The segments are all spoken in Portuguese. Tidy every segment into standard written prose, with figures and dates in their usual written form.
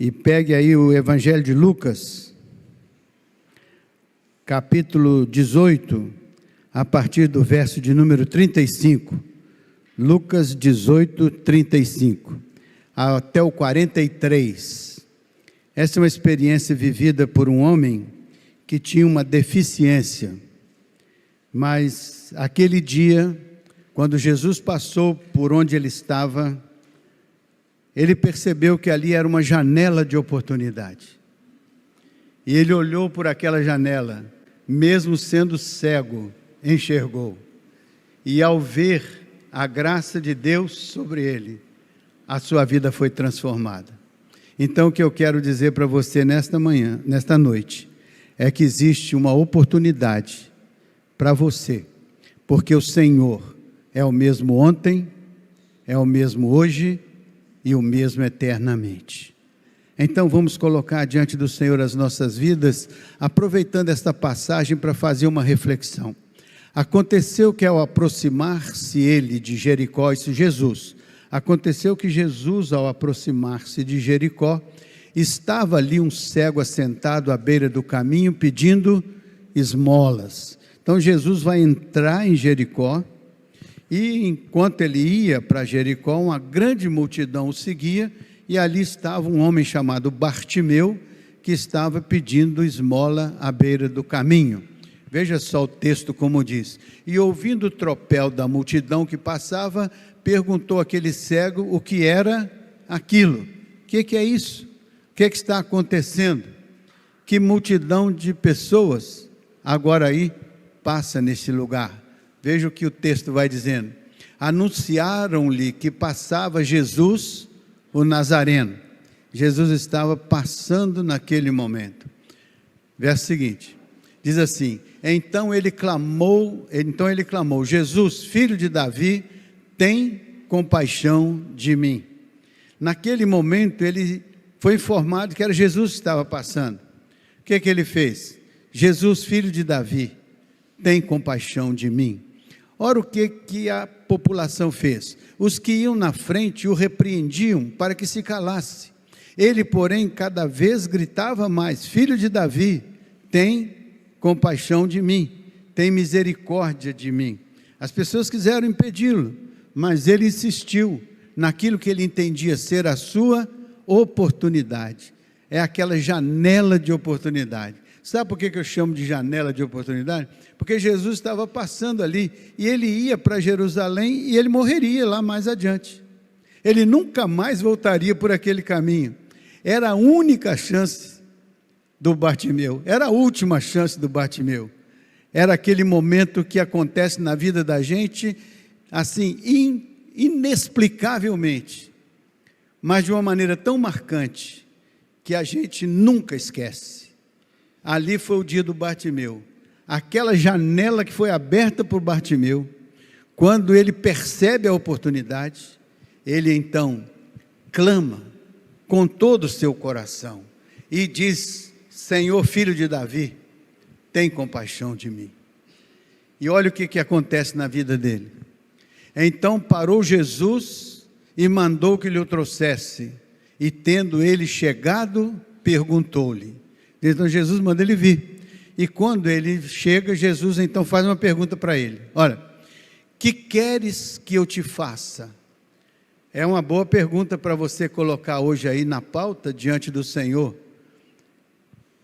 E pegue aí o Evangelho de Lucas, capítulo 18, a partir do verso de número 35. Lucas 18, 35, até o 43. Essa é uma experiência vivida por um homem que tinha uma deficiência. Mas aquele dia, quando Jesus passou por onde ele estava, ele percebeu que ali era uma janela de oportunidade. E ele olhou por aquela janela, mesmo sendo cego, enxergou. E ao ver a graça de Deus sobre ele, a sua vida foi transformada. Então o que eu quero dizer para você nesta noite, é que existe uma oportunidade para você, porque o Senhor é o mesmo ontem, é o mesmo hoje e o mesmo eternamente. Então vamos colocar diante do Senhor as nossas vidas, aproveitando esta passagem para fazer uma reflexão. Aconteceu que ao aproximar-se ele de Jericó, isso Jesus, aconteceu que Jesus ao aproximar-se de Jericó, estava ali um cego assentado à beira do caminho pedindo esmolas. Então Jesus vai entrar em Jericó, e enquanto ele ia para Jericó, uma grande multidão o seguia, e ali estava um homem chamado Bartimeu, que estava pedindo esmola à beira do caminho. Veja só o texto como diz: e ouvindo o tropel da multidão que passava, perguntou àquele cego o que era aquilo. O que é isso? O que está acontecendo? Que multidão de pessoas agora aí passa nesse lugar? Veja o que o texto vai dizendo. Anunciaram-lhe que passava Jesus, o Nazareno. Jesus estava passando naquele momento. Verso seguinte, diz assim: então ele clamou, Jesus, filho de Davi, tem compaixão de mim. Naquele momento ele foi informado que era Jesus que estava passando. O que ele fez? Jesus, filho de Davi, tem compaixão de mim. Ora, o que a população fez? Os que iam na frente o repreendiam para que se calasse. Ele, porém, cada vez gritava mais: filho de Davi, tem compaixão de mim, tem misericórdia de mim. As pessoas quiseram impedi-lo, mas ele insistiu naquilo que ele entendia ser a sua oportunidade. É aquela janela de oportunidade. Sabe por que eu chamo de janela de oportunidade? Porque Jesus estava passando ali, e ele ia para Jerusalém, e ele morreria lá mais adiante. Ele nunca mais voltaria por aquele caminho. Era a única chance do Bartimeu, era a última chance do Bartimeu. Era aquele momento que acontece na vida da gente, assim, inexplicavelmente, mas de uma maneira tão marcante, que a gente nunca esquece. Ali foi o dia do Bartimeu, aquela janela que foi aberta por Bartimeu. Quando ele percebe a oportunidade, ele então clama com todo o seu coração e diz: Senhor, filho de Davi, tem compaixão de mim. E olha o que acontece na vida dele. Então parou Jesus e mandou que lhe o trouxesse, e tendo ele chegado, perguntou-lhe. Então Jesus manda ele vir, e quando ele chega, Jesus então faz uma pergunta para ele: olha, que queres que eu te faça? É uma boa pergunta para você colocar hoje aí na pauta, diante do Senhor.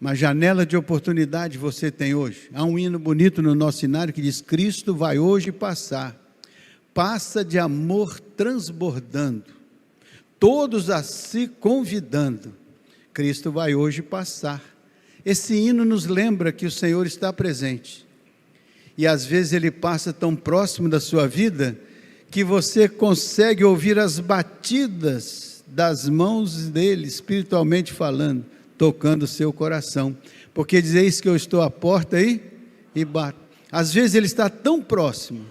Uma janela de oportunidade você tem hoje. Há um hino bonito no nosso cenário que diz: Cristo vai hoje passar, passa de amor transbordando, todos a si convidando. Cristo vai hoje passar. Esse hino nos lembra que o Senhor está presente, e às vezes Ele passa tão próximo da sua vida, que você consegue ouvir as batidas das mãos dEle, espiritualmente falando, tocando o seu coração, porque diz: eis que eu estou à porta aí e bato. Às vezes Ele está tão próximo,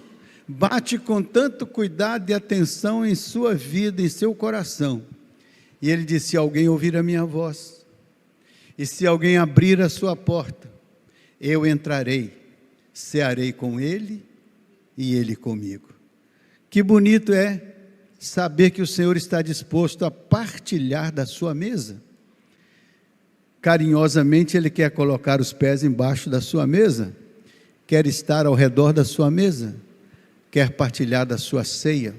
bate com tanto cuidado e atenção em sua vida, em seu coração, e Ele diz: se alguém ouvir a minha voz, e se alguém abrir a sua porta, eu entrarei, cearei com ele e ele comigo. Que bonito é saber que o Senhor está disposto a partilhar da sua mesa. Carinhosamente Ele quer colocar os pés embaixo da sua mesa, quer estar ao redor da sua mesa, quer partilhar da sua ceia.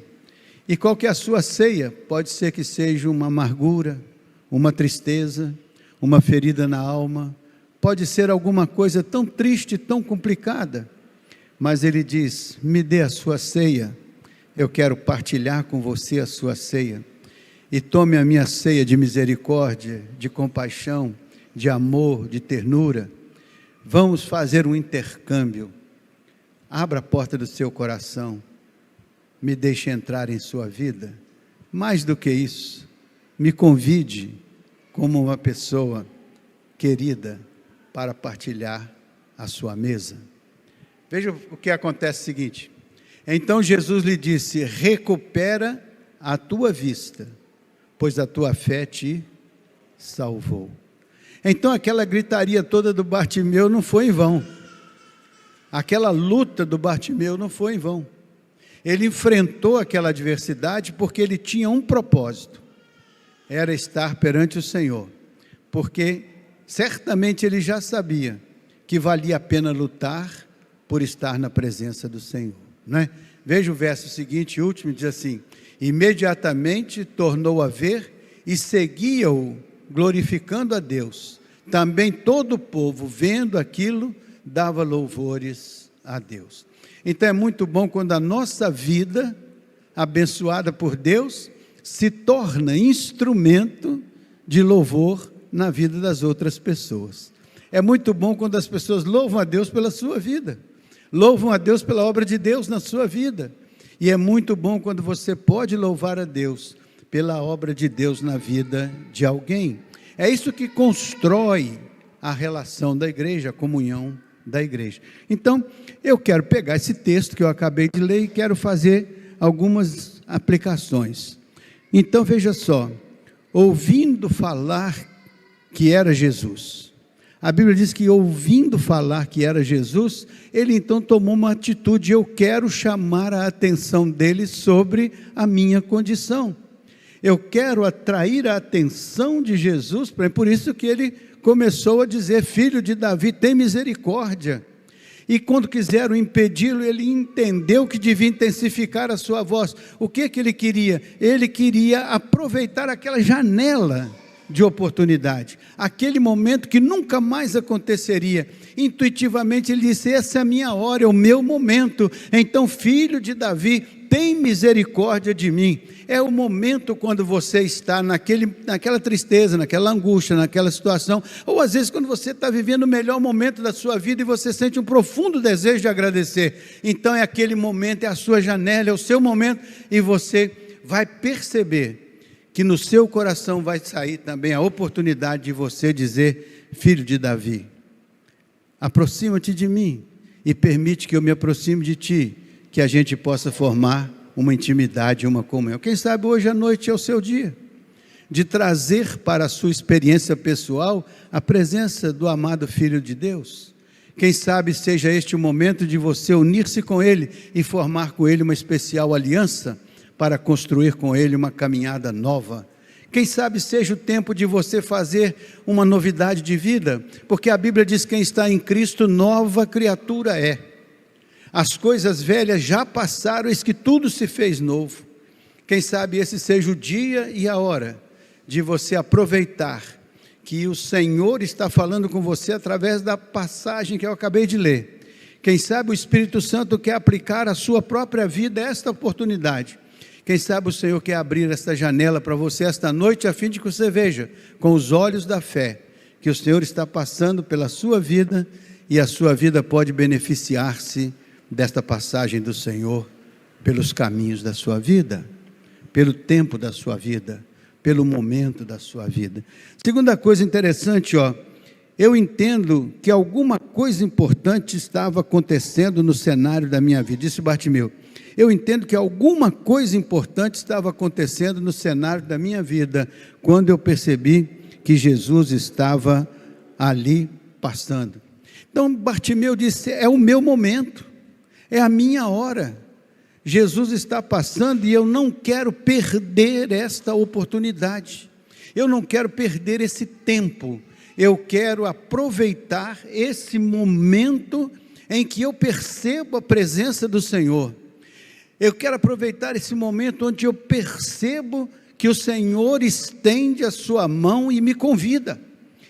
E qual que é a sua ceia? Pode ser que seja uma amargura, uma tristeza, uma ferida na alma, pode ser alguma coisa tão triste, tão complicada, mas Ele diz: me dê a sua ceia, eu quero partilhar com você a sua ceia, e tome a minha ceia de misericórdia, de compaixão, de amor, de ternura. Vamos fazer um intercâmbio. Abra a porta do seu coração, me deixe entrar em sua vida. Mais do que isso, me convide como uma pessoa querida para partilhar a sua mesa. Veja o que acontece: o seguinte: então Jesus lhe disse: recupera a tua vista, pois a tua fé te salvou. Então aquela gritaria toda do Bartimeu não foi em vão, aquela luta do Bartimeu não foi em vão. Ele enfrentou aquela adversidade porque ele tinha um propósito, era estar perante o Senhor, porque certamente ele já sabia que valia a pena lutar por estar na presença do Senhor, não é? Veja o verso seguinte, último, diz assim: imediatamente tornou a ver e seguia-o, glorificando a Deus. Também todo o povo, vendo aquilo, dava louvores a Deus. Então é muito bom quando a nossa vida, abençoada por Deus, se torna instrumento de louvor na vida das outras pessoas. É muito bom quando as pessoas louvam a Deus pela sua vida, louvam a Deus pela obra de Deus na sua vida. E é muito bom quando você pode louvar a Deus pela obra de Deus na vida de alguém. É isso que constrói a relação da igreja, a comunhão da igreja. Então, eu quero pegar esse texto que eu acabei de ler e quero fazer algumas aplicações. Então, veja só: ouvindo falar que era Jesus. A Bíblia diz que ouvindo falar que era Jesus, ele então tomou uma atitude: eu quero chamar a atenção dele sobre a minha condição. Eu quero atrair a atenção de Jesus, por isso que ele começou a dizer: filho de Davi, tem misericórdia. E quando quiseram impedi-lo, ele entendeu que devia intensificar a sua voz. O que ele queria? Ele queria aproveitar aquela janela de oportunidade, aquele momento que nunca mais aconteceria. Intuitivamente ele disse: essa é a minha hora, é o meu momento. Então, filho de Davi, tem misericórdia de mim. É o momento quando você está naquela tristeza, naquela angústia, naquela situação, ou às vezes quando você está vivendo o melhor momento da sua vida e você sente um profundo desejo de agradecer. Então é aquele momento, é a sua janela, é o seu momento, e você vai perceber que no seu coração vai sair também a oportunidade de você dizer: filho de Davi, aproxima-te de mim e permite que eu me aproxime de ti, que a gente possa formar uma intimidade, uma comunhão. Quem sabe hoje à noite é o seu dia de trazer para a sua experiência pessoal a presença do amado Filho de Deus. Quem sabe seja este o momento de você unir-se com Ele e formar com Ele uma especial aliança para construir com Ele uma caminhada nova. Quem sabe seja o tempo de você fazer uma novidade de vida, porque a Bíblia diz: quem está em Cristo, nova criatura é. As coisas velhas já passaram, eis que tudo se fez novo. Quem sabe esse seja o dia e a hora de você aproveitar que o Senhor está falando com você através da passagem que eu acabei de ler. Quem sabe o Espírito Santo quer aplicar à sua própria vida esta oportunidade. Quem sabe o Senhor quer abrir esta janela para você esta noite, a fim de que você veja com os olhos da fé que o Senhor está passando pela sua vida, e a sua vida pode beneficiar-se desta passagem do Senhor pelos caminhos da sua vida, pelo tempo da sua vida, pelo momento da sua vida. Segunda coisa interessante, eu entendo que alguma coisa importante estava acontecendo no cenário da minha vida. Disse Bartimeu: eu entendo que alguma coisa importante estava acontecendo no cenário da minha vida, quando eu percebi que Jesus estava ali passando. Então Bartimeu disse: é o meu momento, é a minha hora. Jesus está passando e eu não quero perder esta oportunidade, eu não quero perder esse tempo, eu quero aproveitar esse momento em que eu percebo a presença do Senhor. Eu quero aproveitar esse momento onde eu percebo que o Senhor estende a sua mão e me convida.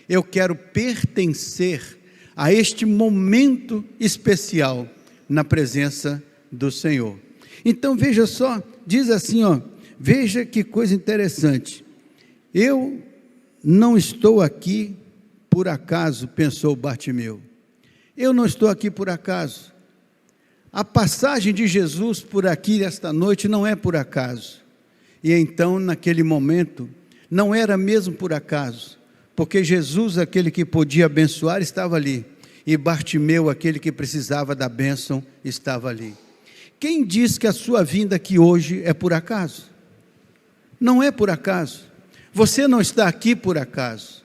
Eu quero pertencer a este momento especial na presença do Senhor. Então veja só, diz assim, veja que coisa interessante. Eu não estou aqui por acaso, pensou Bartimeu. Eu não estou aqui por acaso. A passagem de Jesus por aqui esta noite não é por acaso. E então, naquele momento, não era mesmo por acaso, porque Jesus, aquele que podia abençoar, estava ali, e Bartimeu, aquele que precisava da bênção, estava ali. Quem diz que a sua vinda aqui hoje é por acaso? Não é por acaso. Você não está aqui por acaso.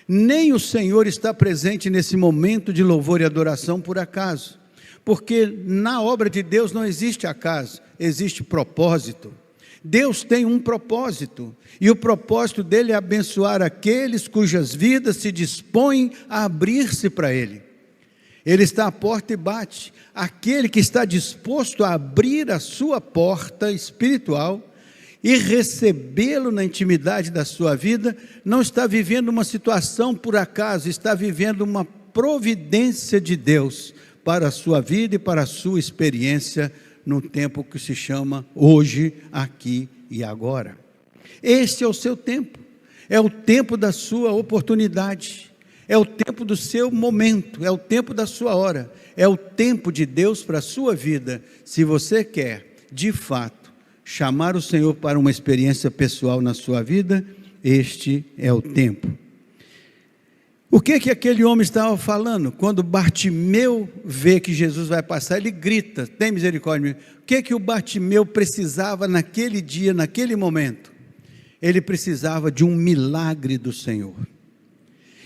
Nem o Senhor está presente nesse momento de louvor e adoração por acaso, porque na obra de Deus não existe acaso, existe propósito. Deus tem um propósito, e o propósito dele é abençoar aqueles cujas vidas se dispõem a abrir-se para ele. Ele está à porta e bate. Aquele que está disposto a abrir a sua porta espiritual e recebê-lo na intimidade da sua vida, não está vivendo uma situação por acaso, está vivendo uma providência de Deus para a sua vida e para a sua experiência no tempo que se chama hoje, aqui e agora. Este é o seu tempo, é o tempo da sua oportunidade, é o tempo do seu momento, é o tempo da sua hora, é o tempo de Deus para a sua vida. Se você quer, de fato, chamar o Senhor para uma experiência pessoal na sua vida, este é o tempo. O que aquele homem estava falando? Quando Bartimeu vê que Jesus vai passar, ele grita, tem misericórdia. O que o Bartimeu precisava naquele dia, naquele momento? Ele precisava de um milagre do Senhor.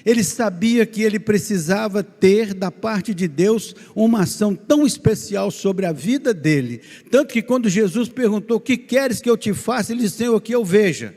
Ele sabia que ele precisava ter da parte de Deus uma ação tão especial sobre a vida dele, tanto que quando Jesus perguntou, o que queres que eu te faça? Ele disse, Senhor, o que eu veja.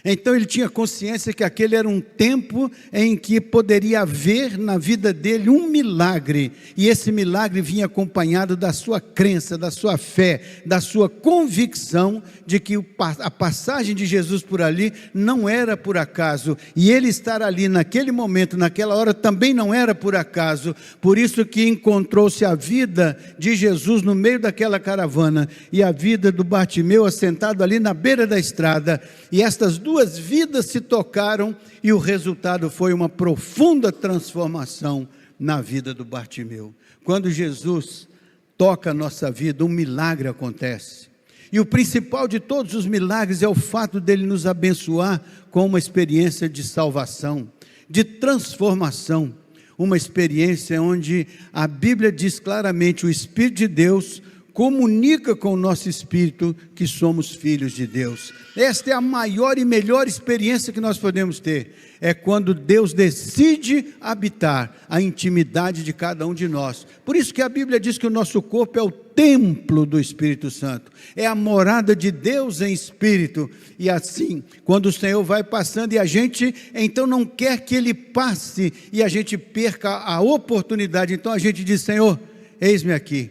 Então ele tinha consciência que aquele era um tempo em que poderia haver na vida dele um milagre, e esse milagre vinha acompanhado da sua crença, da sua fé, da sua convicção de que a passagem de Jesus por ali não era por acaso, e ele estar ali naquele momento, naquela hora também não era por acaso. Por isso que encontrou-se a vida de Jesus no meio daquela caravana, e a vida do Bartimeu assentado ali na beira da estrada, e estas duas vidas se tocaram, e o resultado foi uma profunda transformação na vida do Bartimeu. Quando Jesus toca a nossa vida, um milagre acontece, e o principal de todos os milagres é o fato dele nos abençoar com uma experiência de salvação, de transformação, uma experiência onde a Bíblia diz claramente, o Espírito de Deus comunica com o nosso espírito que somos filhos de Deus. Esta é a maior e melhor experiência que nós podemos ter, é quando Deus decide habitar a intimidade de cada um de nós. Por isso que a Bíblia diz que o nosso corpo é o templo do Espírito Santo, é a morada de Deus em espírito, e assim, quando o Senhor vai passando, e a gente então não quer que Ele passe, e a gente perca a oportunidade, então a gente diz, Senhor, eis-me aqui,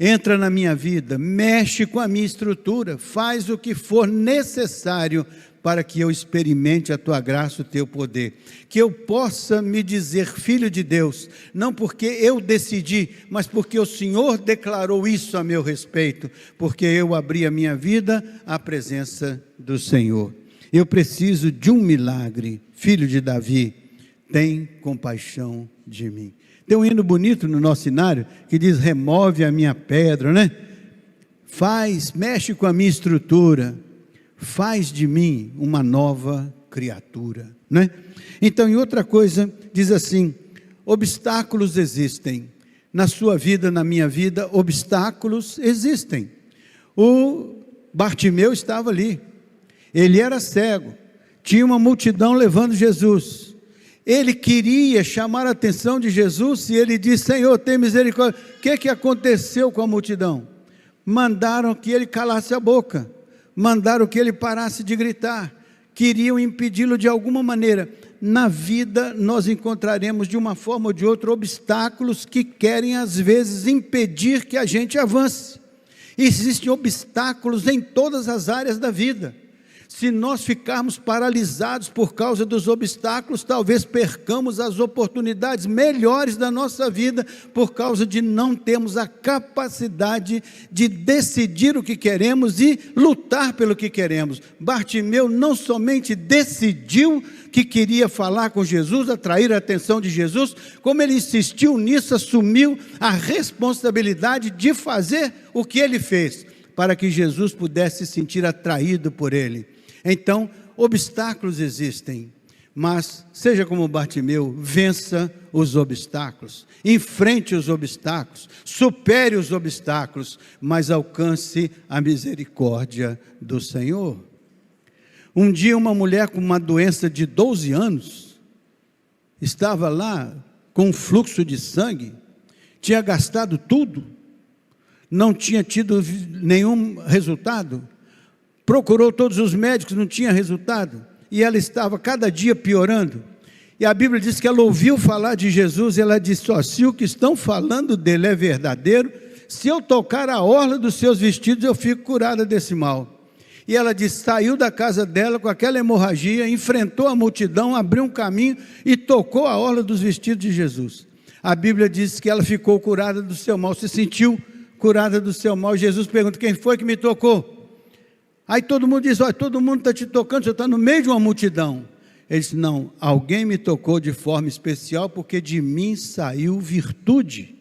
entra na minha vida, mexe com a minha estrutura, faz o que for necessário para que eu experimente a Tua graça, o Teu poder, que eu possa me dizer filho de Deus, não porque eu decidi, mas porque o Senhor declarou isso a meu respeito, porque eu abri a minha vida à presença do Senhor. Eu preciso de um milagre, filho de Davi, tem compaixão de mim. Tem um hino bonito no nosso cenário, que diz, remove a minha pedra, né? Mexe com a minha estrutura, faz de mim uma nova criatura, né? Então, em outra coisa, diz assim, obstáculos existem, na sua vida, na minha vida, obstáculos existem. O Bartimeu estava ali, ele era cego, tinha uma multidão levando Jesus, ele queria chamar a atenção de Jesus, e ele disse, Senhor, tem misericórdia. O que aconteceu com a multidão? Mandaram que ele calasse a boca, mandaram que ele parasse de gritar, queriam impedi-lo de alguma maneira. Na vida nós encontraremos de uma forma ou de outra obstáculos que querem às vezes impedir que a gente avance. Existem obstáculos em todas as áreas da vida. Se nós ficarmos paralisados por causa dos obstáculos, talvez percamos as oportunidades melhores da nossa vida, por causa de não termos a capacidade de decidir o que queremos e lutar pelo que queremos. Bartimeu não somente decidiu que queria falar com Jesus, atrair a atenção de Jesus, como ele insistiu nisso, assumiu a responsabilidade de fazer o que ele fez, para que Jesus pudesse se sentir atraído por ele. Então, obstáculos existem, mas seja como Bartimeu, vença os obstáculos, enfrente os obstáculos, supere os obstáculos, mas alcance a misericórdia do Senhor. Um dia uma mulher com uma doença de 12 anos, estava lá com um fluxo de sangue, tinha gastado tudo, não tinha tido nenhum resultado, procurou todos os médicos, não tinha resultado, e ela estava cada dia piorando, e a Bíblia diz que ela ouviu falar de Jesus, e ela disse: se o que estão falando dele é verdadeiro, se eu tocar a orla dos seus vestidos, eu fico curada desse mal. E ela disse, saiu da casa dela com aquela hemorragia, enfrentou a multidão, abriu um caminho, e tocou a orla dos vestidos de Jesus. A Bíblia diz que ela ficou curada do seu mal, se sentiu curada do seu mal. Jesus pergunta, quem foi que me tocou? Aí todo mundo diz, olha, todo mundo está te tocando, você está no meio de uma multidão. Ele disse, não, alguém me tocou de forma especial, porque de mim saiu virtude,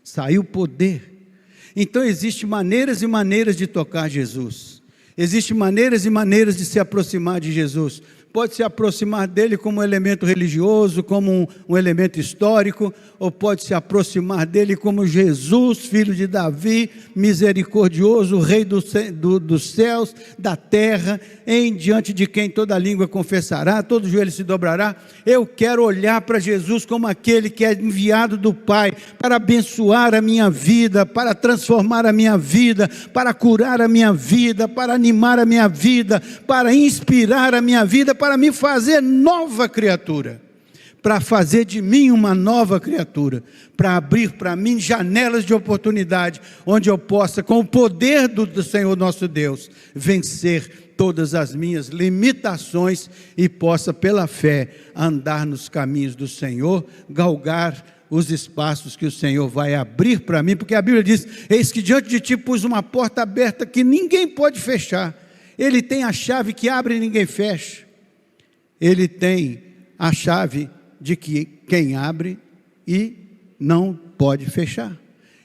saiu poder. Então existem maneiras e maneiras de tocar Jesus, existem maneiras e maneiras de se aproximar de Jesus. Pode se aproximar dele como um elemento religioso, como um elemento histórico, ou pode se aproximar dele como Jesus, filho de Davi, misericordioso, rei dos céus, da terra, em diante de quem toda língua confessará, todo joelho se dobrará. Eu quero olhar para Jesus como aquele que é enviado do Pai, para abençoar a minha vida, para transformar a minha vida, para curar a minha vida, para animar a minha vida, para inspirar a minha vida, para me fazer nova criatura, para fazer de mim uma nova criatura, para abrir para mim janelas de oportunidade, onde eu possa, com o poder do Senhor nosso Deus, vencer todas as minhas limitações e possa, pela fé, andar nos caminhos do Senhor, galgar os espaços que o Senhor vai abrir para mim, porque a Bíblia diz, eis que diante de ti pus uma porta aberta que ninguém pode fechar. Ele tem a chave que abre e ninguém fecha. Ele tem a chave de que quem abre e não pode fechar.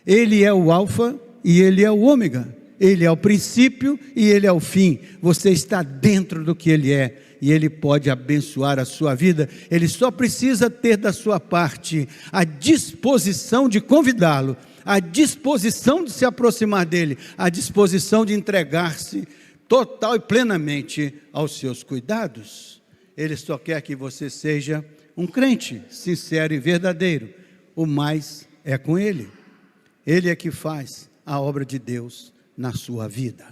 Ele é o alfa e ele é o ômega. Ele é o princípio e ele é o fim. Você está dentro do que ele é e ele pode abençoar a sua vida. Ele só precisa ter da sua parte a disposição de convidá-lo, a disposição de se aproximar dele, a disposição de entregar-se total e plenamente aos seus cuidados. Ele só quer que você seja um crente sincero e verdadeiro. O mais é com ele. Ele é que faz a obra de Deus na sua vida.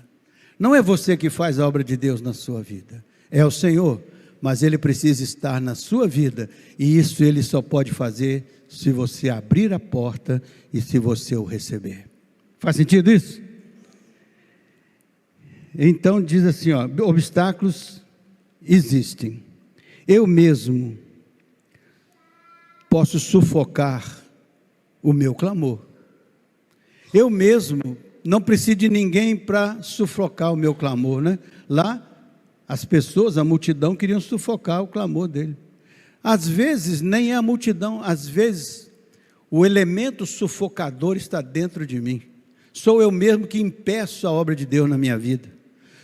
Não é você que faz a obra de Deus na sua vida, é o Senhor, mas ele precisa estar na sua vida, e isso ele só pode fazer se você abrir a porta e se você o receber. Faz sentido isso? Então diz assim, obstáculos existem. Eu mesmo posso sufocar o meu clamor. Eu mesmo não preciso de ninguém para sufocar o meu clamor, né? Lá, as pessoas, a multidão queriam sufocar o clamor dele. Às vezes, nem é a multidão, às vezes, o elemento sufocador está dentro de mim. Sou eu mesmo que impeço a obra de Deus na minha vida.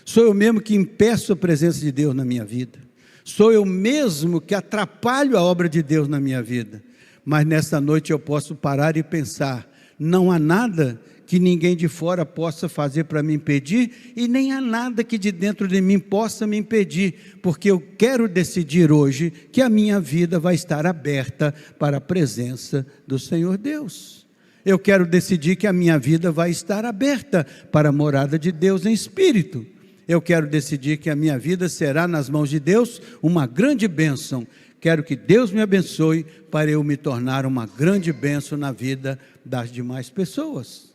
Sou eu mesmo que impeço a presença de Deus na minha vida. Sou eu mesmo que atrapalho a obra de Deus na minha vida. Mas nessa noite eu posso parar e pensar, não há nada que ninguém de fora possa fazer para me impedir, e nem há nada que de dentro de mim possa me impedir, porque eu quero decidir hoje que a minha vida vai estar aberta para a presença do Senhor Deus. Eu quero decidir que a minha vida vai estar aberta para a morada de Deus em espírito. Eu quero decidir que a minha vida será nas mãos de Deus uma grande bênção. Quero que Deus me abençoe para eu me tornar uma grande bênção na vida das demais pessoas.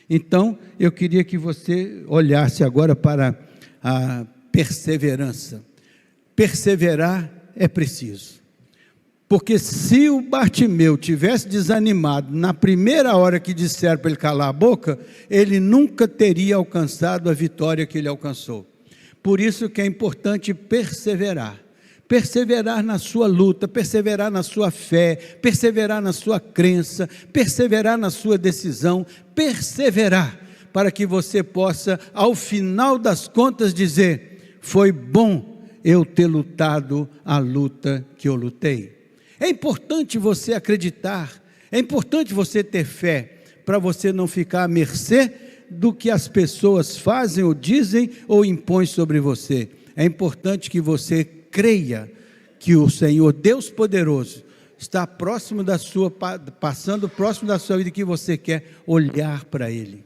Então, eu queria que você olhasse agora para a perseverança. Perseverar é preciso. Porque se o Bartimeu tivesse desanimado na primeira hora que disseram para ele calar a boca, ele nunca teria alcançado a vitória que ele alcançou. Por isso que é importante perseverar. Perseverar na sua luta, perseverar na sua fé, perseverar na sua crença, perseverar na sua decisão, perseverar para que você possa, ao final das contas, dizer: foi bom eu ter lutado a luta que eu lutei. É importante você acreditar, é importante você ter fé, para você não ficar à mercê do que as pessoas fazem ou dizem ou impõem sobre você. É importante que você creia que o Senhor Deus poderoso está próximo da sua, passando próximo da sua vida, que você quer olhar para Ele,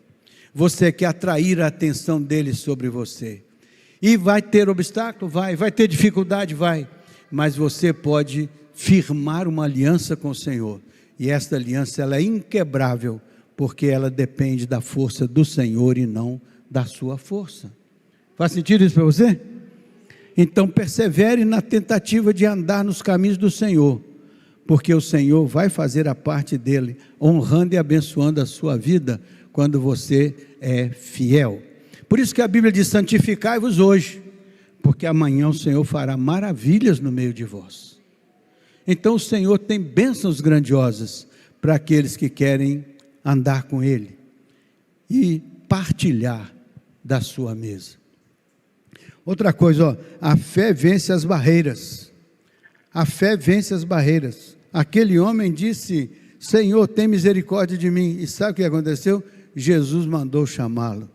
você quer atrair a atenção dEle sobre você, e vai ter obstáculo? Vai ter dificuldade? Vai, mas você pode firmar uma aliança com o Senhor, e esta aliança ela é inquebrável, porque ela depende da força do Senhor e não da sua força. Faz sentido isso para você? Então persevere na tentativa de andar nos caminhos do Senhor, porque o Senhor vai fazer a parte dele, honrando e abençoando a sua vida, quando você é fiel. Por isso que a Bíblia diz: santificai-vos hoje, porque amanhã o Senhor fará maravilhas no meio de vós. Então o Senhor tem bênçãos grandiosas para aqueles que querem andar com Ele e partilhar da sua mesa. Outra coisa, a fé vence as barreiras. A fé vence as barreiras. Aquele homem disse: Senhor, tem misericórdia de mim. E sabe o que aconteceu? Jesus mandou chamá-lo.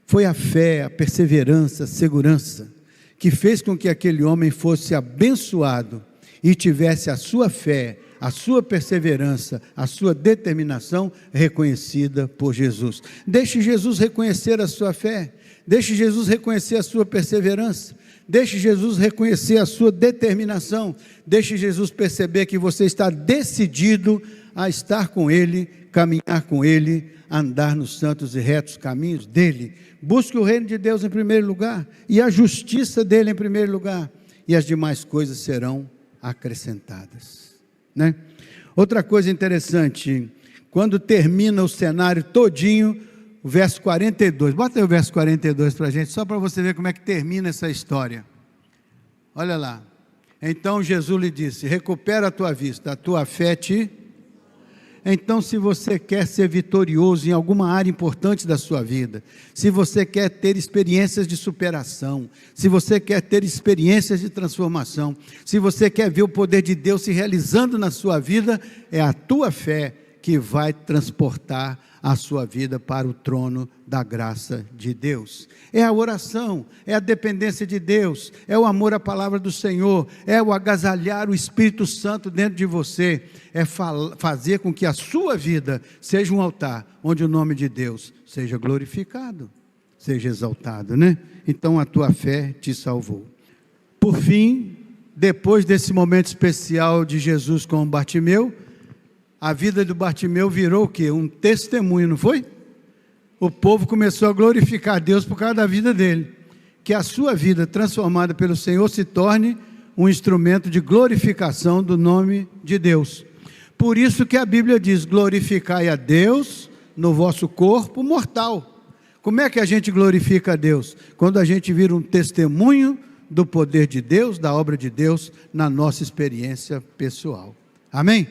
Foi a fé, a perseverança, a segurança, que fez com que aquele homem fosse abençoado e tivesse a sua fé, a sua perseverança, a sua determinação reconhecida por Jesus. Deixe Jesus reconhecer a sua fé, deixe Jesus reconhecer a sua perseverança, deixe Jesus reconhecer a sua determinação, deixe Jesus perceber que você está decidido a estar com Ele, caminhar com Ele, andar nos santos e retos caminhos dEle. Busque o reino de Deus em primeiro lugar, e a justiça dEle em primeiro lugar, e as demais coisas serão acrescentadas, né? Outra coisa interessante, quando termina o cenário todinho, o verso 42, bota aí o verso 42 para a gente, só para você ver como é que termina essa história. Olha lá: então Jesus lhe disse: recupera a tua vista, a tua fé te... Então, se você quer ser vitorioso em alguma área importante da sua vida, se você quer ter experiências de superação, se você quer ter experiências de transformação, se você quer ver o poder de Deus se realizando na sua vida, é a tua fé que vai transportar a sua vida para o trono da graça de Deus. É a oração, é a dependência de Deus, é o amor à palavra do Senhor, é o agasalhar o Espírito Santo dentro de você, é fazer com que a sua vida seja um altar, onde o nome de Deus seja glorificado, seja exaltado, né? Então a tua fé te salvou. Por fim, depois desse momento especial de Jesus com Bartimeu, a vida do Bartimeu virou o quê? Um testemunho, não foi? O povo começou a glorificar a Deus por causa da vida dele. Que a sua vida transformada pelo Senhor se torne um instrumento de glorificação do nome de Deus. Por isso que a Bíblia diz: glorificai a Deus no vosso corpo mortal. Como é que a gente glorifica a Deus? Quando a gente vira um testemunho do poder de Deus, da obra de Deus, na nossa experiência pessoal. Amém?